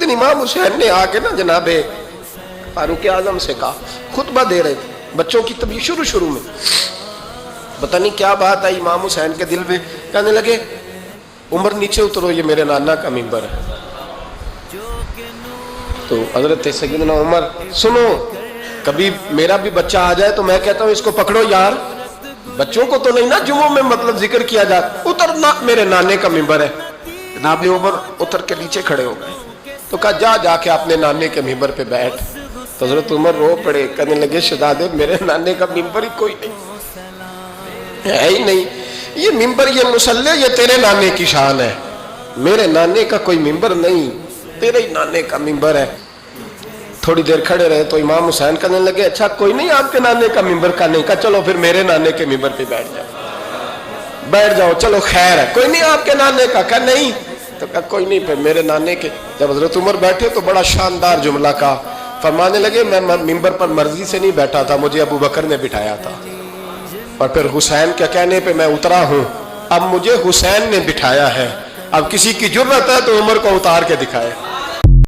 دن امام حسین نے آ کے نا جناب فاروق اعظم سے کہا، خطبہ دے رہے تھے بچوں کی طبیعت شروع میں، پتہ نہیں کیا بات آئی امام حسین کے دل میں، کہنے لگے عمر نیچے اترو، یہ میرے نانا کا ممبر ہے۔ تو حضرت سیدنا عمر، سنو کبھی میرا بھی بچہ آ جائے تو میں کہتا ہوں اس کو پکڑو یار، بچوں کو تو نہیں نا جمعوں میں مطلب ذکر کیا جاتا، اترنا میرے نانے کا ممبر ہے۔ جناب عمر اتر کے نیچے کھڑے ہو گئے، تو کہا جا کے اپنے نانے کے ممبر پہ بیٹھ۔ تو حضرت عمر رو پڑے، کہنے لگے شہزادے میرے نانے کا ممبر ہی کوئی نہیں ہے ہی نہیں، یہ ممبر یہ مصلی یہ تیرے نانے کی شان ہے، میرے نانے کا کوئی ممبر نہیں، تیرے ہی نانے کا ممبر ہے۔ تھوڑی دیر کھڑے رہے تو امام حسین کہنے لگے اچھا کوئی نہیں آپ کے نانے کا ممبر کا نہیں، کہا چلو پھر میرے نانے کے ممبر پہ بیٹھ جاؤ چلو خیر ہے، کوئی نہیں آپ کے نانے کا، کہا نہیں، تو کہا کوئی نہیں پھر میرے نانے کے۔ جب حضرت عمر بیٹھے تو بڑا شاندار جملہ کہا، فرمانے لگے میں ممبر پر مرضی سے نہیں بیٹھا تھا، مجھے ابو بکر نے بٹھایا تھا، اور پھر حسین کے کہنے پہ میں اترا ہوں، اب مجھے حسین نے بٹھایا ہے، اب کسی کی جرت ہے تو عمر کو اتار کے دکھائے۔